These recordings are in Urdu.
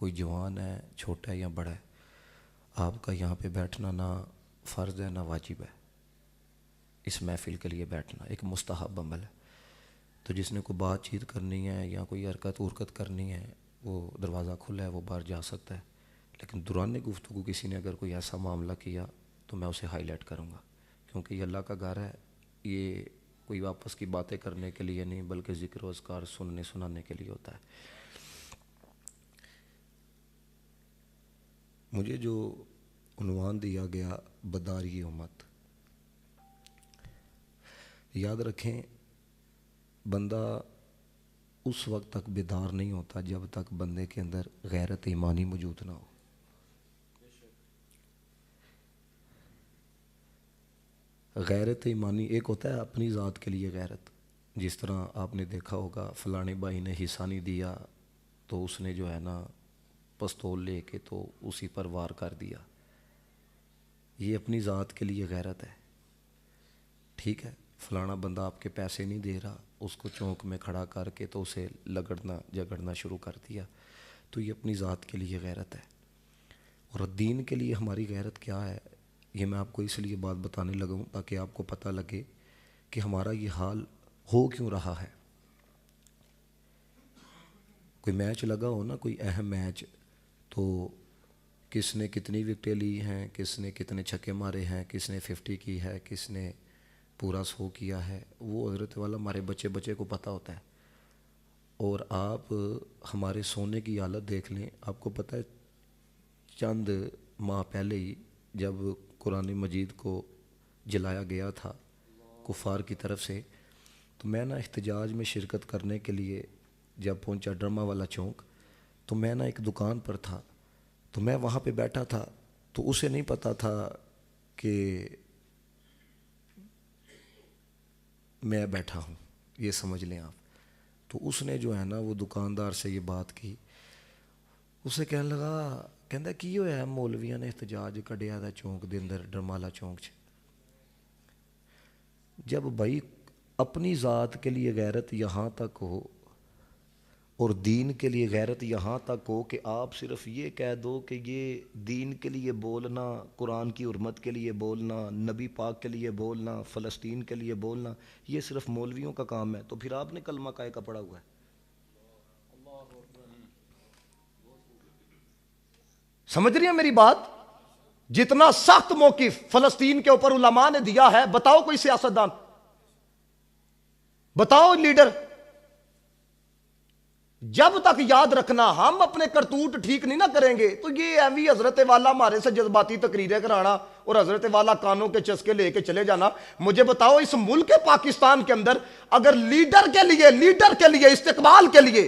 کوئی جوان ہے، چھوٹا ہے یا بڑا ہے، آپ کا یہاں پہ بیٹھنا نہ فرض ہے نہ واجب ہے، اس محفل کے لیے بیٹھنا ایک مستحب عمل ہے۔ تو جس نے کوئی بات چیت کرنی ہے یا کوئی حرکت کرنی ہے، وہ دروازہ کھلا ہے، وہ باہر جا سکتا ہے، لیکن دوران گفتگو کسی نے اگر کوئی ایسا معاملہ کیا تو میں اسے ہائی لائٹ کروں گا، کیونکہ یہ اللہ کا گھر ہے، یہ کوئی آپس کی باتیں کرنے کے لیے نہیں بلکہ ذکر و اذکار سننے سنانے کے لیے ہوتا ہے۔ مجھے جو عنوان دیا گیا بداری امت، یاد رکھیں بندہ اس وقت تک بیدار نہیں ہوتا جب تک بندے کے اندر غیرت ایمانی موجود نہ ہو۔ غیرت ایمانی ایک ہوتا ہے اپنی ذات کے لیے غیرت، جس طرح آپ نے دیکھا ہوگا فلانے بھائی نے حصہ نہیں دیا تو اس نے جو ہے نا پستول لے کے تو اسی پر وار کر دیا، یہ اپنی ذات کے لیے غیرت ہے، ٹھیک ہے۔ فلانا بندہ آپ کے پیسے نہیں دے رہا، اس کو چونک میں کھڑا کر کے تو اسے لگڑنا جگڑنا شروع کر دیا، تو یہ اپنی ذات کے لیے غیرت ہے۔ اور دین کے لیے ہماری غیرت کیا ہے، یہ میں آپ کو اس لیے بات بتانے لگا ہوں تاکہ آپ کو پتہ لگے کہ ہمارا یہ حال ہو کیوں رہا ہے۔ کوئی میچ لگا ہو نا، کوئی اہم میچ، تو کس نے کتنی وکٹیں لی ہیں، کس نے کتنے چھکے مارے ہیں، کس نے 50 کی ہے، کس نے پورا 100 کیا ہے، وہ حضرت والا ہمارے بچے کو پتہ ہوتا ہے۔ اور آپ ہمارے سونے کی حالت دیکھ لیں، آپ کو پتہ ہے چند ماہ پہلے ہی جب قرآن مجید کو جلایا گیا تھا کفار کی طرف سے، تو میں نا احتجاج میں شرکت کرنے کے لیے جب پہنچا ڈرما والا چوک، تو میں نا ایک دکان پر تھا، تو میں وہاں پہ بیٹھا تھا، تو اسے نہیں پتا تھا کہ میں بیٹھا ہوں، یہ سمجھ لیں آپ۔ تو اس نے جو ہے نا وہ دکاندار سے یہ بات کی، اسے کہنے لگا، کہندا کی ہویا ہے مولویاں نے احتجاج کڈیا دا چونک دے اندر ڈرمالا چونک چ۔ جب بھائی اپنی ذات کے لیے غیرت یہاں تک ہو اور دین کے لیے غیرت یہاں تک ہو کہ آپ صرف یہ کہہ دو کہ یہ دین کے لیے بولنا، قرآن کی حرمت کے لیے بولنا، نبی پاک کے لیے بولنا، فلسطین کے لیے بولنا، یہ صرف مولویوں کا کام ہے، تو پھر آپ نے کلمہ کائے کا پڑھا ہوا ہے؟ سمجھ رہی ہیں میری بات؟ جتنا سخت موقف فلسطین کے اوپر علماء نے دیا ہے، بتاؤ کوئی سیاستدان، بتاؤ لیڈر۔ جب تک یاد رکھنا ہم اپنے کرتوت ٹھیک نہیں نہ کریں گے تو یہ ایوی حضرت والا ہمارے سے جذباتی تقریریں کرانا اور حضرت والا کانوں کے چسکے لے کے چلے جانا۔ مجھے بتاؤ اس ملک پاکستان کے اندر اگر لیڈر کے لیے استقبال کے لیے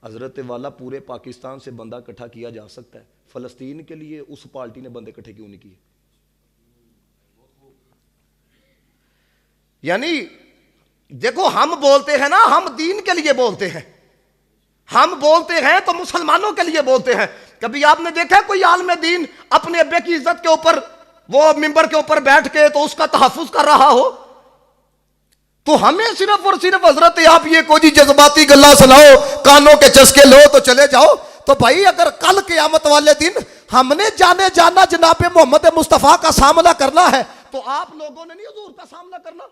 حضرت والا پورے پاکستان سے بندہ اکٹھا کیا جا سکتا ہے، فلسطین کے لیے اس پارٹی نے بندے اکٹھے کیوں نہیں کیے؟ یعنی دیکھو ہم بولتے ہیں نا، ہم دین کے لیے بولتے ہیں، ہم بولتے ہیں تو مسلمانوں کے لیے بولتے ہیں۔ کبھی آپ نے دیکھا کوئی عالم دین اپنے ابے کی عزت کے اوپر وہ ممبر کے اوپر بیٹھ کے تو اس کا تحفظ کر رہا ہو؟ تو ہمیں صرف اور صرف حضرت آپ یہ کوئی جذباتی گلا سناؤ، کانوں کے چسکے لو تو چلے جاؤ۔ تو بھائی اگر کل قیامت والے دن ہم نے جانا جناب محمد مصطفیٰ کا سامنا کرنا ہے تو آپ لوگوں نے نہیں حضور کا سامنا کرنا۔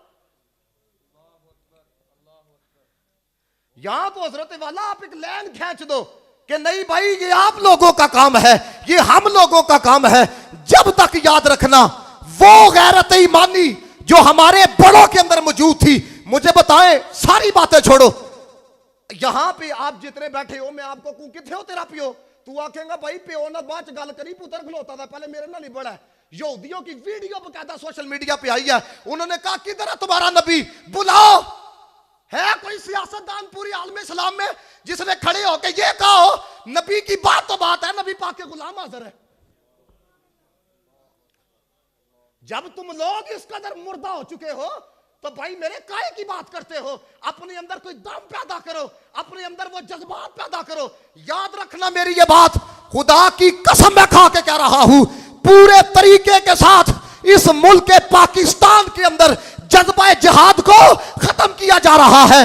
یہاں تو حضرت والا آپ ایک لین کھینچ دو کہ نہیں بھائی یہ آپ لوگوں کا کام ہے، یہ ہم لوگوں کا کام ہے۔ جب تک یاد رکھنا وہ غیرت ایمانی جو ہمارے بڑوں کے اندر موجود تھی، مجھے بتائیں ساری باتیں چھوڑو، یہاں پہ آپ جتنے بیٹھے ہو میں آپ کو کتنے ہو تیرا پیو، تو آکھیں گا بھائی پیو نہ بات گل کری، پتر کھلوتا تھا پہلے میرے نہ نہیں بڑا ہے۔ یہودیوں کی ویڈیو باقاعدہ سوشل میڈیا پہ آئی ہے، انہوں نے کہا کدھر ہے تمہارا نبی، بلاؤ۔ ہے کوئی سیاستدان پوری عالم اسلام میں جس نے کھڑے ہو کے یہ کہا ہو نبی کی بات تو بات ہے، نبی پاک کے غلام حاضر ہے؟ جب تم لوگ اس قدر مردہ ہو چکے ہو تو بھائی میرے کائے کی بات کرتے ہو؟ اپنے اندر کوئی دم پیدا کرو، اپنے اندر وہ جذبات پیدا کرو۔ یاد رکھنا میری یہ بات، خدا کی قسم میں کھا کے کہہ رہا ہوں، پورے طریقے کے ساتھ اس ملک پاکستان کے اندر جذبہ جہاد کو ختم کیا جا رہا ہے۔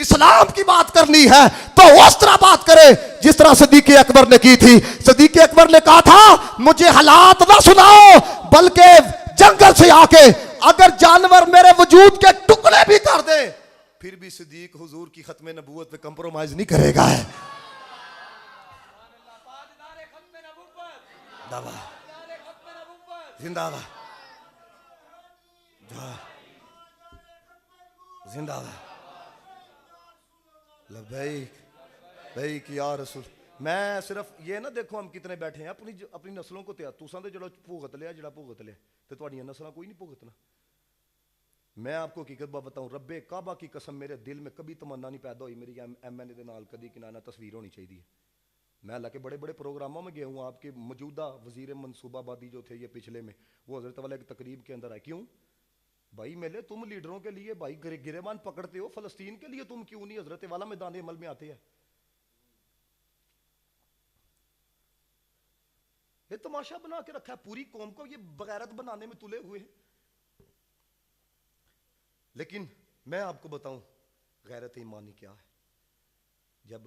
اسلام کی بات کرنی ہے تو اس طرح بات کرے جس طرح صدیق اکبر نے کی تھی. صدیق اکبر نے کہا تھا مجھے حالات نہ سناؤ بلکہ جنگل سے آ کے اگر جانور میرے وجود کے ٹکڑے بھی کر دے پھر بھی صدیق حضور کی ختم نبوت پہ کمپرومائز نہیں کرے گا. زندہ باد زندہ باد لبیک لبیک یا رسول. میں صرف یہ نہ دیکھو ہم کتنے بیٹھے ہیں اپنی نسلوں کو تساں تے جڑا بھگت لیا جڑا بھگت لیا تے تہاڈیاں نسلاں کوئی نہیں بھگتنا. میں آپ کو حقیقت بات بتاؤں رب کعبہ کی قسم میرے دل میں کبھی تمنا نہیں پیدا ہوئی میری ایم این اے دے نال کدی کنانہ تصویر ہونی چاہیے. میں اللہ کے بڑے بڑے پروگراموں میں گیا ہوں. آپ کے موجودہ وزیر منصوبہ بادی جو تھے یہ پچھلے میں وہ حضرت والا ایک تقریب کے اندر آئے. کیوں بھائی ملے تم لیڈروں کے لیے بھائی گریبان پکڑتے ہو فلسطین کے لیے تم کیوں نہیں حضرت والا میدان عمل میں آتے ہیں؟ یہ تماشا بنا کے رکھا ہے پوری قوم کو یہ بغیرت بنانے میں تلے ہوئے ہیں. لیکن میں آپ کو بتاؤں غیرت ایمانی کیا ہے. جب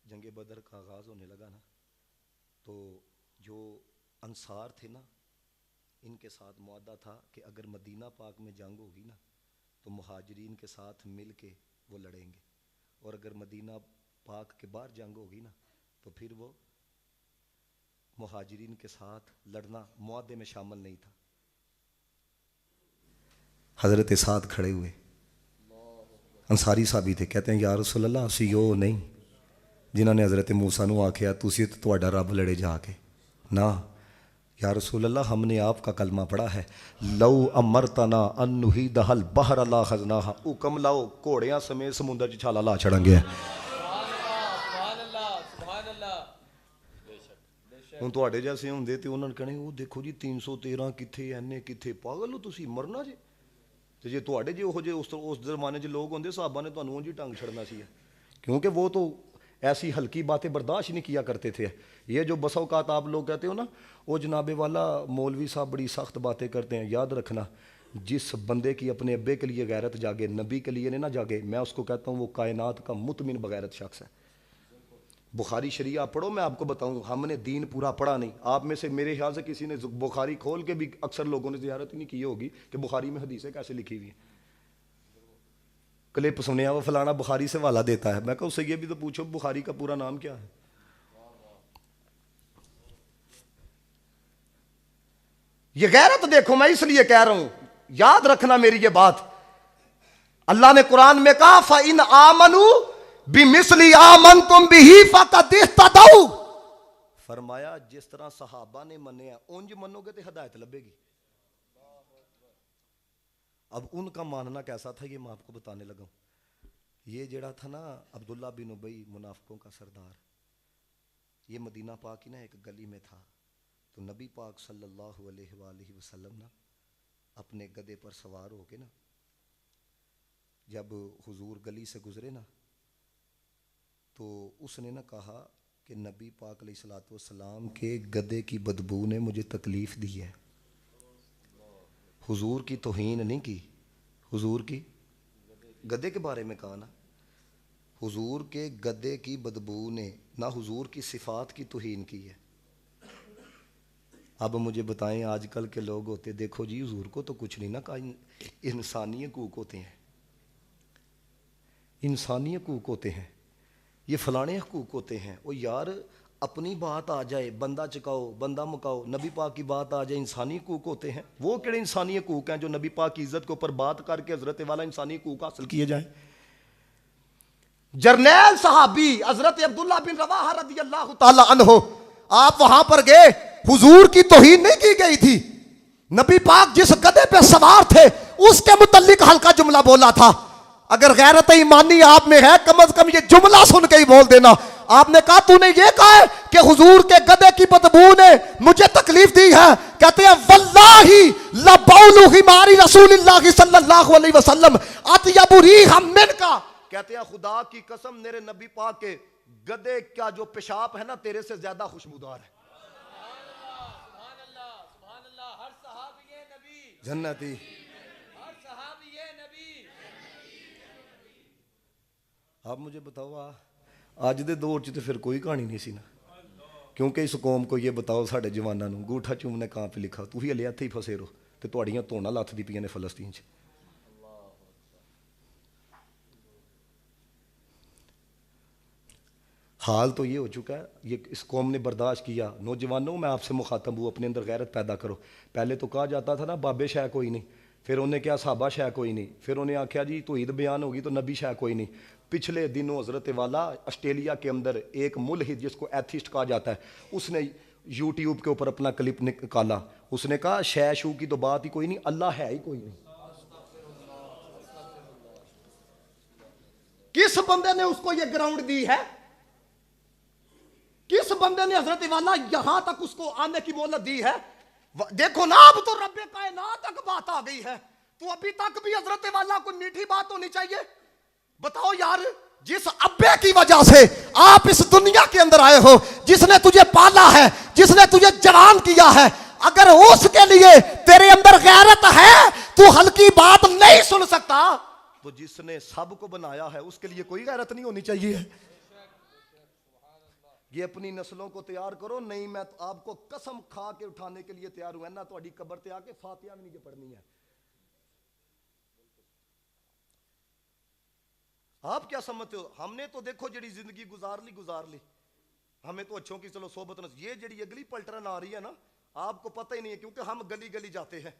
جنگ بدر کا آغاز ہونے لگا نا تو جو انصار تھے نا ان کے ساتھ معاہدہ تھا کہ اگر مدینہ پاک میں جنگ ہوگی نا تو مہاجرین کے ساتھ مل کے وہ لڑیں گے اور اگر مدینہ پاک کے باہر جنگ ہوگی نا تو پھر وہ مہاجرین کے ساتھ لڑنا معاہدے میں شامل نہیں تھا. حضرت سعد کھڑے ہوئے انصاری صحابی تھے کہتے ہیں یا رسول اللہ اسی وہ نہیں جنہوں نے حضرت موسیٰ نو آکھیا تسی تو تہاڈا رب لڑے جا کے نا. یا رسول اللہ ہم نے آپ کا کلمہ پڑھا ہے لو امرتنا ان نحیدہ البحر لا خزناہا حکم لاؤ گھوڑیاں سمیت سمندر چ چھالا لا چھڑیں گے. ہوں تہاڈے جیسے ہوندے تے انہاں نے کہنے وہ دیکھو جی 313 کتھے اینے کتھے پاگل ہو تسی مرنا جی. تے جے تہاڈے جے اوہو جے اس زمانے چ لوگ ہوندے صحابہ نے تانوں جی ٹنگ چھڑنا سی کیونکہ وہ تو ایسی ہلکی باتیں برداشت نہیں کیا کرتے تھے. یہ جو بسا اوقات آپ لوگ کہتے ہو نا وہ جناب والا مولوی صاحب بڑی سخت باتیں کرتے ہیں. یاد رکھنا جس بندے کی اپنے ابے کے لیے غیرت جاگے نبی کے لیے نہ جاگے میں اس کو کہتا ہوں وہ کائنات کا مطمئن بغیرت شخص ہے. بخاری شریعہ پڑھو میں آپ کو بتاؤں ہم نے دین پورا پڑھا نہیں. آپ میں سے میرے خیال سے کسی نے بخاری کھول کے بھی اکثر لوگوں نے زیارت ہی نہیں کی ہوگی کہ بخاری میں حدیثیں کیسے لکھی ہوئی ہیں. کلپ سنیا وہ فلانا بخاری سے حوالہ دیتا ہے. میں کہا اس سے یہ بھی تو پوچھو بخاری کا پورا نام کیا ہے. یہ غیرت دیکھو میں اس لیے کہہ رہا ہوں یاد رکھنا میری یہ بات. اللہ نے قرآن میں کہا فَإِنْ آمَنُوا بِمِثْلِ آمَنْتُمْ بِهِ فَقَدْ اهْتَدَوْا. فرمایا جس طرح صحابہ نے منے ہیں اونج منو گے تو ہدایت لبے گی. اب ان کا ماننا کیسا تھا یہ میں آپ کو بتانے لگا ہوں. یہ جڑا تھا نا عبداللہ بن ابی منافقوں کا سردار یہ مدینہ پاک کی نا ایک گلی میں تھا. تو نبی پاک صلی اللہ علیہ وآلہ وسلم نا اپنے گدے پر سوار ہو کے نا جب حضور گلی سے گزرے نا تو اس نے نا کہا کہ نبی پاک علیہ الصلوۃ والسلام کے گدے کی بدبو نے مجھے تکلیف دی ہے. حضور کی توہین نہیں کی حضور کی گدے کے بارے میں کہا نا حضور کے گدے کی بدبو نے نہ حضور کی صفات کی توہین کی ہے. اب مجھے بتائیں آج کل کے لوگ ہوتے دیکھو جی حضور کو تو کچھ نہیں نا کہا انسانی حقوق ہوتے ہیں انسانی حقوق ہوتے ہیں یہ فلانے حقوق ہوتے ہیں. وہ یار اپنی بات آ جائے بندہ چکاؤ بندہ مکاؤ نبی پاک کی بات آ جائے انسانی حقوق ہوتے ہیں. وہ کہڑے انسانی حقوق ہیں جو نبی پاک کی عزت کے اوپر بات کر کے حضرت والا انسانی حقوق حاصل کیے جائیں. جرنیل صحابی حضرت عبداللہ بن رواحہ رضی اللہ تعالی عنہ آپ وہاں پر گئے حضور کی توہین نہیں کی گئی تھی. نبی پاک جس گدھے پہ سوار تھے اس کے متعلق ہلکا جملہ بولا تھا. اگر غیرت ایمانی آپ میں ہے کم از کم یہ جملہ سن کے ہی بول دینا. آپ نے کہا تو نے یہ کہا ہے کہ حضور کے گدھے کی بدبو نے مجھے تکلیف دی ہے. کہتے ہیں واللہ لبول حمار رسول اللہ صلی اللہ علیہ وسلم اطیب ریحا منکا. کہتے ہیں خدا کی قسم میرے نبی پاک کے گدھے کا جو پیشاب ہے نا تیرے سے زیادہ خوشبودار ہے. جنتی آپ مجھے بتاؤ اج دے دور چ تو پھر کوئی کہانی نہیں سی نا, کیونکہ اس قوم کو یہ بتاؤ ساڈے جواناں نوں گوٹھا چومنے کہاں پہ لکھا, تسی ہلے ہتھ ہی پھسے رہو تے تہاڈیاں توڑاں لتھدی پیاں نے فلسطین چ. حال تو یہ ہو چکا ہے, یہ اس قوم نے برداشت کیا. نوجوانوں میں آپ سے مخاطب ہوں, اپنے اندر غیرت پیدا کرو. پہلے تو کہا جاتا تھا نا بابے شے کوئی نہیں, پھر انہیں کیا صحابہ شے کوئی نہیں, پھر انہیں آخیا جی توحید بیان ہوگی تو نبی شے کوئی نہیں. پچھلے دنوں حضرت والا آسٹریلیا کے اندر ایک ملحد جس کو ایتھسٹ کہا جاتا ہے, اس نے یوٹیوب کے اوپر اپنا کلپ نکالا. اس نے کہا شے شو کی تو بات ہی کوئی نہیں, اللہ ہے ہی کوئی نہیں. کس بندے نے اس کو یہ گراؤنڈ دی ہے؟ کس بندے نے حضرت والا یہاں تک اس کو آنے کی مہلت دی ہے؟ دیکھو نا اب تو رب کائنات تک بات آ گئی ہے, تو ابھی تک بھی حضرت والا کو میٹھی بات ہونی چاہیے. بتاؤ یار, جس ابے کی وجہ سے آپ اس دنیا کے اندر آئے ہو, جس نے تجھے پالا ہے, جس نے تجھے جوان کیا ہے, اگر اس کے لیے تیرے اندر غیرت ہے تو ہلکی بات نہیں سن سکتا, تو جس نے سب کو بنایا ہے اس کے لیے کوئی غیرت نہیں ہونی چاہیے. یہ اپنی نسلوں کو تیار کرو, نہیں میں تو آپ کو قسم کھا کے اٹھانے کے لیے تیار ہوں نا, تہاڈی قبر تے آ کے فاتحہ بھی نہیں پڑھنی ہے. آپ کیا سمجھتے ہو؟ ہم نے تو دیکھو جڑی زندگی گزار لی, ہمیں تو اچھوں کی چلو صحبت نہ. یہ جڑی اگلی پلٹرن آ رہی ہے نا, آپ کو پتہ ہی نہیں ہے, کیونکہ ہم گلی گلی جاتے ہیں,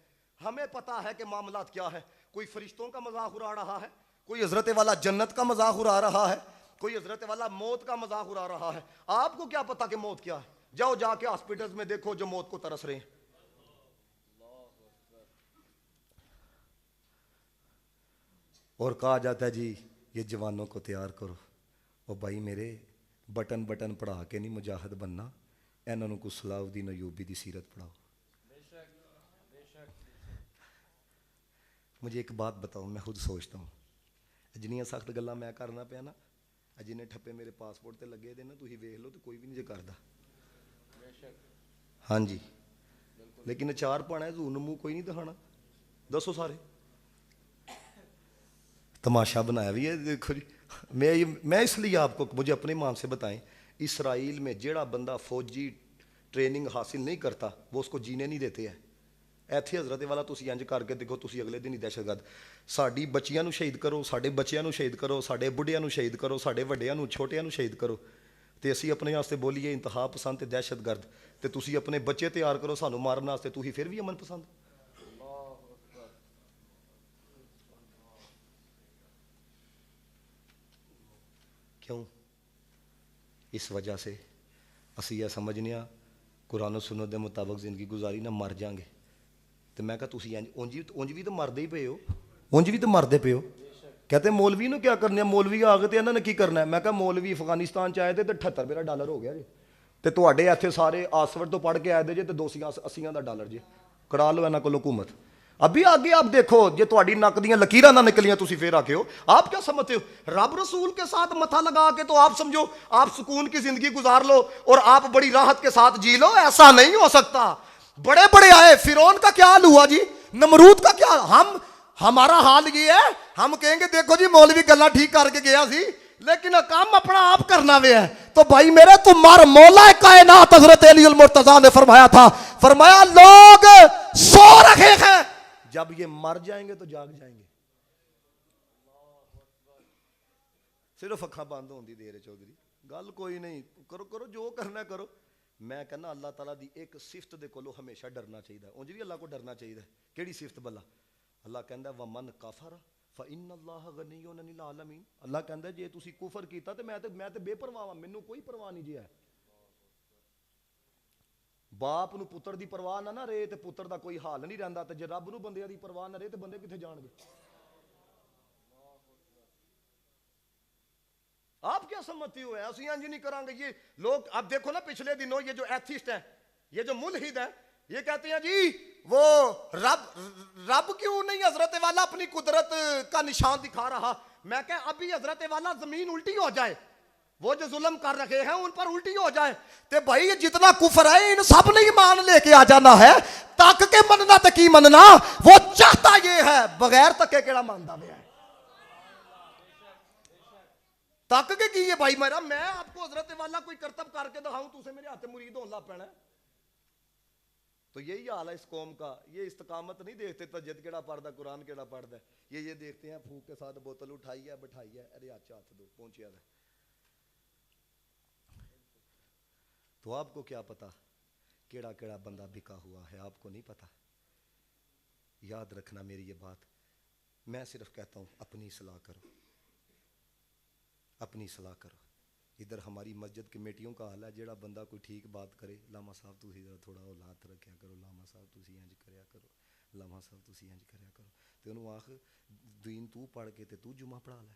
ہمیں پتہ ہے کہ معاملات کیا ہے. کوئی فرشتوں کا مذاق اڑا رہا ہے, کوئی حضرت والا جنت کا مذاق اڑا رہا ہے, کوئی حضرت والا موت کا مذاق اڑا رہا ہے. آپ کو کیا پتا کہ موت کیا ہے؟ جاؤ جا کے ہاسپٹلز میں دیکھو جو موت کو ترس رہے ہیں. اور کہا جاتا ہے جی یہ جوانوں کو تیار کرو. او بھائی میرے, بٹن پڑھا کے نہیں مجاہد بننا, انہوں کو صلاح الدین ایوبی دی سیرت پڑھاؤ. مجھے ایک بات بتاؤ, میں خود سوچتا ہوں, جنیاں سخت گلاں میں کرنا پیا نا, جنہیں ٹھپے میرے پاسپورٹ تے لگے دے نا, تسی ویکھ لو تو کوئی بھی نہیں جے کردا. ہاں جی, لیکن اچار پانا ہے ظہور منہ کوئی نہیں دکھانا. دسو سارے تماشا بنایا بھی ہے. دیکھو جی, میں اس لیے آپ کو, مجھے اپنے ایمان سے بتائیں, اسرائیل میں جیڑا بندہ فوجی ٹریننگ حاصل نہیں کرتا وہ اس کو جینے نہیں دیتے ہیں. ایتھے حضرت والا تسی انج کر کے دیکھو, تسی اگلے دن ہی دہشت گرد. ساڈی بچیاں نو شہید کرو, ساڈے بچیاں نو شہید کرو, ساڈے بڑھیاں نو شہید کرو, ساڈے وڈیاں نو چھوٹیاں نو شہید کرو, تے اسی اپنے واسطے بولیے انتہا پسند تے دہشت گرد, تے تسی اپنے بچے تیار کرو سانو مارن واسطے, تسی پھر بھی امن پسند. کیوں؟ اس وجہ سے اسی یہ سمجھنے ہاں قرآن و سنت دے مطابق زندگی گزاری نہ مر جاؤں گے. تو میں کہا تسی اونج بھی تو مردے ہی پے ہو, اونج بھی تو مردے پے ہو. کہتے ہیں مولوی نو کیا کرنا ہے, مولوی آ گئے تو انہوں نے کی کرنا ہے. میں کہا مولوی افغانستان چ آئے تھے تو $78 ہو گیا جی, تے تواڈے ایتھے سارے آکسفورڈ تو پڑھ کے آئے جے تے $280 جی, کرا لو انہاں کول حکومت. ابھی آگے آپ دیکھو جے تواڈی نک دیاں لکیراں نہ نکلیاں تسی پھر آ کے ہو. آپ کیا سمجھتے ہو رب رسول کے ساتھ متھا لگا کے تو آپ سمجھو آپ سکون کی زندگی گزار لو اور آپ بڑی راحت کے ساتھ جی لو؟ ایسا نہیں ہو سکتا. بڑے بڑے آئے, فرعون کا کیا حال ہوا جی, نمرود کا کیا. ہمارا حال یہ ہے, ہم کہیں گے دیکھو جی مولوی گلا ٹھیک کر کے گیا سی, لیکن کام اپنا آپ کرنا وے ہے. تو بھائی میرے تمہار مولا کائنات حضرت علی المرتضیٰ نے فرمایا تھا, فرمایا لوگ سو رکھے ہیں, جب یہ مر جائیں گے تو جاگ جائیں گے. صرف اکھاں بند ہوندی دیر ہے چودھری, گل کوئی نہیں, کرو جو کرنا کرو. میں کہنا اللہ تعالیٰ دی ایک صفت دے کولو ہمیشہ ڈرنا چاہیے. اونج بھی اللہ کو ڈرنا چاہیے. کیڑی صفت بلا؟ اللہ کہندا ہے ومن کفر فإن اللہ غنی عن العالمین. اللہ کہندا ہے جے تسی کفر کیتا تے میں تے بے پرواہ ہاں, مینوں کوئی پرواہ نہیں جی ہے. باپ نو پتر دی پرواہ نہ رہے تے پتر دا کوئی حال نہیں رہندا, تے جے رب نو بندیاں دی پرواہ نہ رہے تے بندے کتھے جان گے؟ آپ کیا سمجھتے ہو ایسی انج نہیں کریں گے یہ لوگ. اب دیکھو نا پچھلے دنوں یہ جو ایتھسٹ ہیں, یہ جو ملحد ہیں, یہ کہتے ہیں جی وہ رب کیوں نہیں حضرت والا اپنی قدرت کا نشان دکھا رہا. میں کہ ابھی حضرت والا زمین الٹی ہو جائے, وہ جو ظلم کر رکھے ہیں ان پر الٹی ہو جائے, تے بھائی جتنا کفر ہے ان سب نے ایمان لے کے آ جانا ہے. تک کے مننا تے کی مننا, وہ چاہتا یہ ہے, بغیر تکے کیڑا ماندا وے ہے. تک کے کی ہے بھائی میرا, میں آپ کو حضرت والا کوئی کرتب کر کے دکھاؤں تو اسے میرے ہاتھ مرید ہونے لگ پینا. تو یہی حال ہے اس قوم کا. یہ استقامت نہیں دیکھتے تجد کیڑا پڑھتا قرآن کیڑا پڑھتا ہے, یہ دیکھتے ہیں پھوک کے ساتھ بوتل اٹھائی ہے بٹھائی ہے, ارے اچھا ہاتھ دو پہنچیا ہے. تو آپ کو کیا پتا کیڑا کیڑا بندہ بکا ہوا ہے, آپ کو نہیں پتا. یاد رکھنا میری یہ بات, میں صرف کہتا ہوں اپنی اصلاح کرو, اپنی اصلاح کرو. ادھر ہماری مسجد کمیٹیوں کا حال ہے, جیڑا بندہ کوئی ٹھیک بات کرے, لاما صاحب تسی ذرا تھوڑا اولاد رکھیا کرو, لاما صاحب تسی انج کریا کرو, لاما صاحب تسی انج کریا کرو. تے انہوں آخ دین تو پڑھ کے تے تو جمعہ پڑھا لے.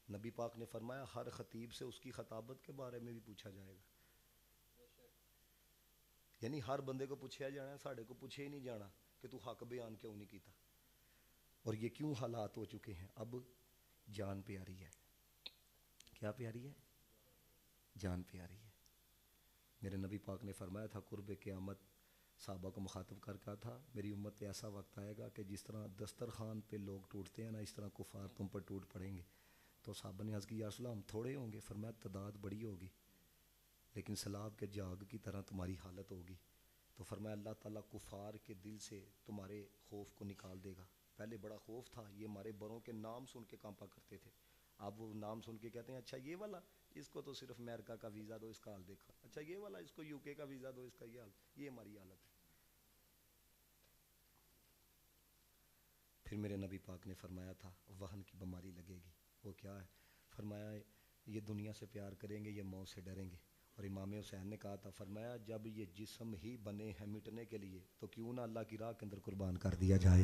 نبی پاک نے فرمایا ہر خطیب سے اس کی خطابت کے بارے میں بھی پوچھا جائے گا. یعنی ہر بندے کو پوچھا جانا ہے, ساڑھے کو پوچھے ہی نہیں جانا کہ تو حق بیان کیوں نہیں کیتا. اور یہ کیوں حالات ہو چکے ہیں, اب جان پیاری ہے. کیا پیاری ہے؟ جان پیاری ہے. میرے نبی پاک نے فرمایا تھا قرب قیامت صحابہ کو مخاطب کر کہا تھا میری امت پہ ایسا وقت آئے گا کہ جس طرح دسترخوان پہ لوگ ٹوٹتے ہیں نا, اس طرح کفار تم پر ٹوٹ پڑیں گے. تو صحابہ نے عرض کی یا رسول اللہ ہم تھوڑے ہوں گے. فرمایا تعداد بڑی ہوگی لیکن سیلاب کے جاگ کی طرح تمہاری حالت ہوگی. تو فرمایا اللہ تعالیٰ کفار کے دل سے تمہارے خوف کو نکال دے گا. پہلے بڑا خوف تھا, یہ ہمارے بڑوں کے نام سن کے کانپا کرتے تھے. اب وہ نام سن کے کہتے ہیں اچھا یہ والا, اس کو تو صرف امریکہ کا ویزا دو, اس کا حال دیکھا. اچھا یہ والا, اس کو یو کے کا ویزا دو, اس کا یہ حال. یہ ہماری حالت ہے. پھر میرے نبی پاک نے فرمایا تھا وہن کی بیماری لگے گی. وہ کیا ہے؟ فرمایا یہ دنیا سے پیار کریں گے, یہ موت سے ڈریں گے. اور امام حسین نے کہا تھا, فرمایا جب یہ جسم ہی بنے ہیں مٹنے کے لیے تو کیوں نہ اللہ کی راہ کے اندر قربان کر دیا جائے.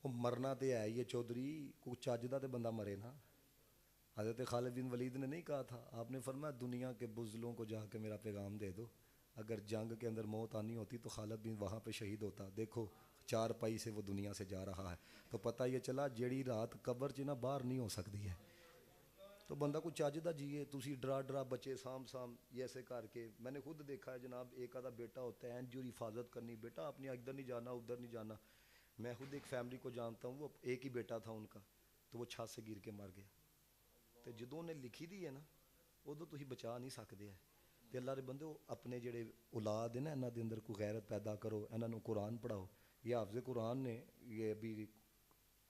وہ مرنا تے ہے یہ چودھری, کو چاجدہ تے بندہ مرے نا. حضرت خالد بن ولید نے نہیں کہا تھا, آپ نے فرمایا دنیا کے بزدلوں کو جا کے میرا پیغام دے دو, اگر جنگ کے اندر موت آنی ہوتی تو خالد بن وہاں پہ شہید ہوتا. دیکھو 4 پائی سے وہ دنیا سے جا رہا ہے. تو پتہ یہ چلا جیڑی رات قبر چ نا باہر نہیں ہو سکتی ہے. تو بندہ کو چاجدہ جیے, تسی ڈرا ڈرا بچے سام سام یہ ایسے کر کے. میں نے خود دیکھا ہے جناب, ایک آدھا بیٹا ہوتا ہے جو حفاظت کرنی, بیٹا اپنی ادھر نہیں جانا ادھر نہیں جانا. میں خود ایک فیملی کو جانتا ہوں, وہ ایک ہی بیٹا تھا ان کا, تو وہ چھت سے گر کے مر گیا. تو جدوں نے لکھی دی ہے نا ادو تسی بچا نہیں سکتے ہیں. تے اللہ دے بندے اپنے جڑے اولاد ہیں نا, انہاں دے اندر کوئی غیرت پیدا کرو, انہاں نوں قرآن پڑھاؤ. یہ حافظ قرآن نے, یہ ابھی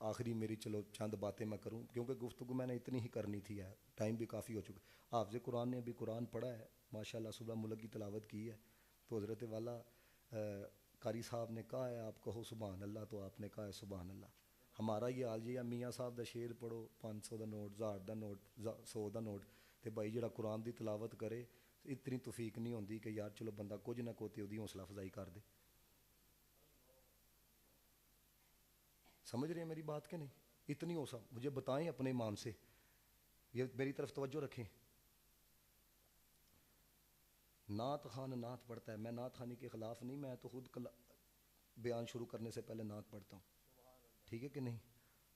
آخری میری چلو چند باتیں میں کروں کیونکہ گفتگو میں نے اتنی ہی کرنی تھی, ہے ٹائم بھی کافی ہو چکا. حافظ قرآن نے ابھی قرآن پڑھا ہے ماشاءاللہ, صبح ملک کی تلاوت کی ہے. تو حضرت والا قاری صاحب نے کہا ہے آپ کہو سبحان اللہ, تو آپ نے کہا ہے سبحان اللہ. ہمارا یہ حال جی ہے, میاں صاحب دا شعر پڑھو 500 دا نوٹ, 1000 دا نوٹ, 100 دا نوٹ, تے بھائی جڑا قرآن دی تلاوت کرے اتنی توفیق نہیں ہوندی کہ یار چلو بندہ کچھ نہ کوئی اودی حوصلہ افزائی کر دے. سمجھ رہے ہیں میری بات کہ نہیں؟ اتنی ہو سب مجھے بتائیں اپنے ایمان سے, یہ میری طرف توجہ رکھیں. نعت خان نعت پڑھتا ہے, میں نعت خانی کے خلاف نہیں, میں تو خود بیان شروع کرنے سے پہلے نعت پڑھتا ہوں, ٹھیک ہے کہ نہیں.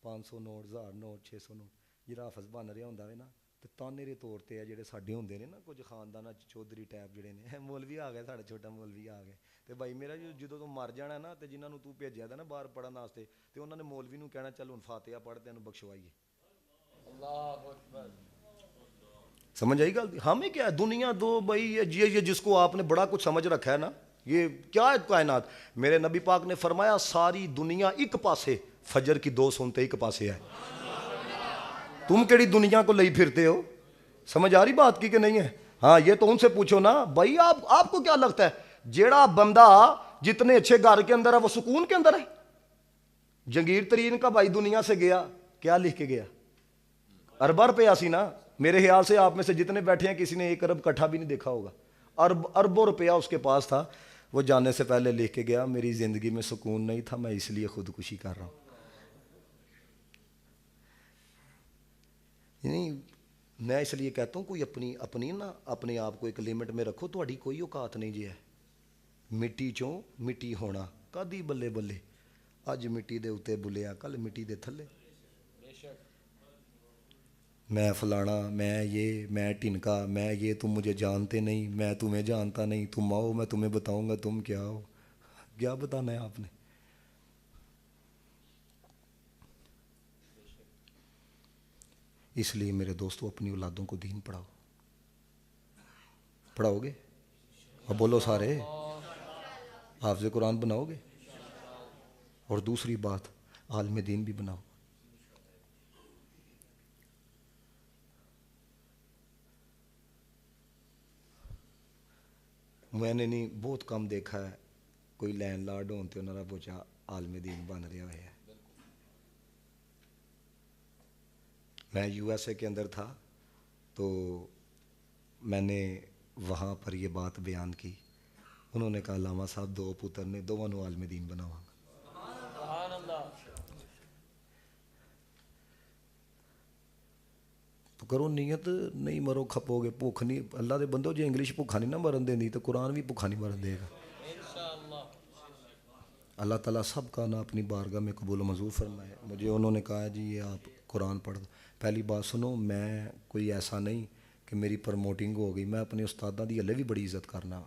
500 نوٹ, 1000 نوٹ, 600 نوٹ, جہاں حافظ بن رہا ہوں نا تو تانے دے طور تے جڑے ساڈے ہوندے نے نا کچھ خاندان چودھری ٹائپ جڑے نے, مولوی آ گئے ساڈا چھوٹا مولوی آ گئے. تے بھائی میرا جدوں تو مر جانا نا, تے جنہاں نوں تو بھیجیا نا باہر پڑھن واسطے, تے انہاں نے مولوی نوں کہنا چل ہن فاتحہ پڑھ تے اینوں بخشوائیے. اللہ اکبر. سمجھ آئی گل؟ ہمیں کیا دنیا دو بھائی, یہ جس کو آپ نے بڑا کچھ سمجھ رکھا ہے نا, یہ کیا ہے کائنات. میرے نبی پاک نے فرمایا ساری دنیا ایک پاسے, فجر کی 2 سنتے ایک پاسے ہے. تم کیڑی دنیا کو لئی پھرتے ہو؟ سمجھ آ رہی بات کی کہ نہیں ہے؟ ہاں یہ تو ان سے پوچھو نا بھائی, آپ کو کیا لگتا ہے جیڑا بندہ جتنے اچھے گھر کے اندر ہے وہ سکون کے اندر ہے؟ جنگیر ترین کا بھائی دنیا سے گیا, کیا لکھ کے گیا؟ ارب روپیہ سی نا. میرے خیال سے آپ میں سے جتنے بیٹھے ہیں کسی نے 1 ارب کٹھا بھی نہیں دیکھا ہوگا. اربوں روپیہ اس کے پاس تھا. وہ جانے سے پہلے لکھ کے گیا میری زندگی میں سکون نہیں تھا, میں اس لیے خودکشی کر رہا ہوں. یعنی میں اس لیے کہتا ہوں کوئی اپنی نا اپنے آپ کو ایک لمٹ میں رکھو. تہاڈی کوئی اوقات نہیں جی ہے مٹی چوں مٹی ہونا کدی بلے بلے. اج مٹی دے اوتے بلیا, کل مٹی دے تھلے. میں فلانا, میں یہ, میں ٹنکا, میں یہ, تم مجھے جانتے نہیں, میں تمہیں جانتا نہیں. تم آؤ میں تمہیں بتاؤں گا تم کیا ہو. کیا بتانا ہے آپ نے؟ اس لیے میرے دوستوں اپنی اولادوں کو دین پڑھاؤ. پڑھاؤ گے؟ اب بولو سارے، حافظ قرآن بناؤ گے؟ اور دوسری بات، عالم دین بھی بناؤ. میں نے نہیں بہت کم دیکھا ہے کوئی لینڈ لارڈ ہوتے انہوں نے پوچھا عالم دین بن رہے ہوئے ہیں. میں یو ایس اے کے اندر تھا تو میں نے وہاں پر یہ بات بیان کی. انہوں نے کہا علامہ صاحب دو پتر نے دونوں عالم دین بناواں. تو کرو نیت، نہیں مرو کھپو گے. بھوک نہیں، اللہ دے بندو جی انگلش بھوکھا نہیں نہ مرن دینی تو قرآن بھی بھوکھا نہیں مرن دے گا. اللہ تعالیٰ سب کا نا اپنی بارگاہ میں قبول و منظور فرمائے. مجھے انہوں نے کہا جی یہ آپ قرآن پڑھ دو. پہلی بات سنو، میں کوئی ایسا نہیں کہ میری پروموٹنگ ہو گئی. میں اپنے استاداں دی ہلے بھی بڑی عزت کرنا.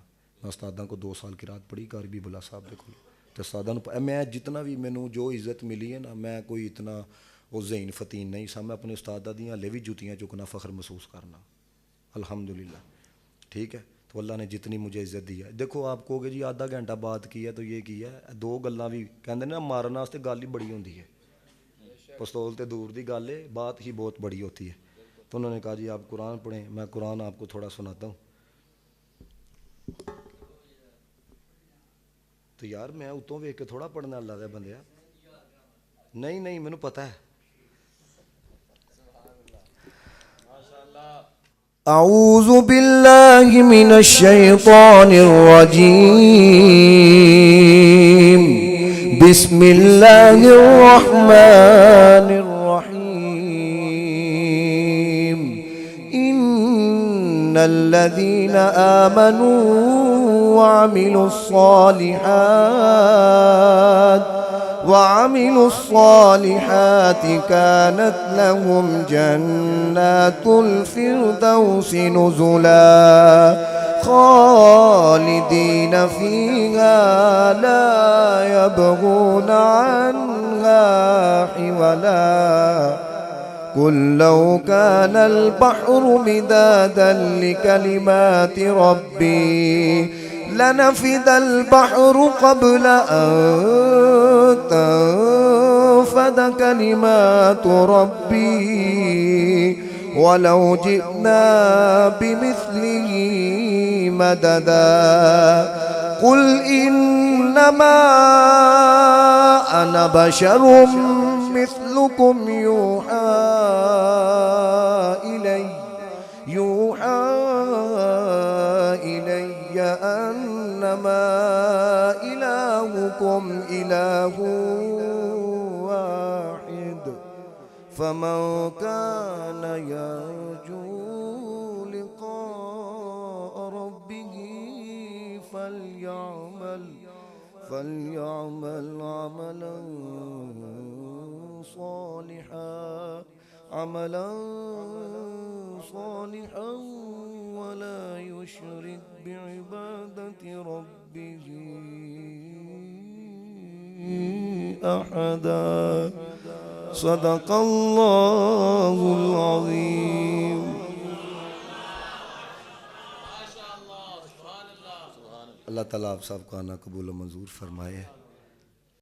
میں استاداں کو 2 سال قرات پڑھی کاری بلا صاحب دے کول. تو استاداں میں جتنا بھی مینوں جو عزت ملی ہے نا، میں کوئی اتنا وہ ذہین فتین نہیں سا. میں اپنے استاداں دیاں ہلے بھی جوتیاں چکنا فخر محسوس کرنا الحمدللہ. ٹھیک ہے، تو اللہ نے جتنی مجھے عزت دی ہے. دیکھو آپ کہو گے جی آدھا گھنٹہ بات کی ہے تو یہ کی ہے، 2 گلاں بھی کہندے نا مارن واسطے گل ہی بڑی ہوندی ہے. پستول تے دور دی گل ہے، بات ہی بہت بڑی ہوتی ہے. تو انہوں نے کہا جی آپ قرآن پڑھیں. میں قرآن آپ کو تھوڑا سناتا ہوں. تو یار میں اتوں ویکھ کے تھوڑا پڑھنا اللہ دے بندیا. نہیں مینوں پتہ ہے. اعوذ باللہ من الشیطان الرجیم. بسم اللہ الرحمن الرحیم. ان الذین آمنوا وعملوا الصالحات كانت لهم جنات الفردوس نزلا خالدين فيها لا يبغون عنها حولا. قل لو كان البحر مدادا لكلمات ربي لنفد البحر قبل أن تنفد كلمات ربي ولو جئنا بمثله مددا. قل إنما أنا بشر مثلكم يوحى إلي أنما إلهكم إله واحد. فمن كان يرجو لقاء ربه فليعمل عملا صالحا ولا يشرك بعبادة ربه أحدا. صدق الله العظيم. اللہ تعالیٰ آپ سب کا آنا قبول و منظور فرمائے.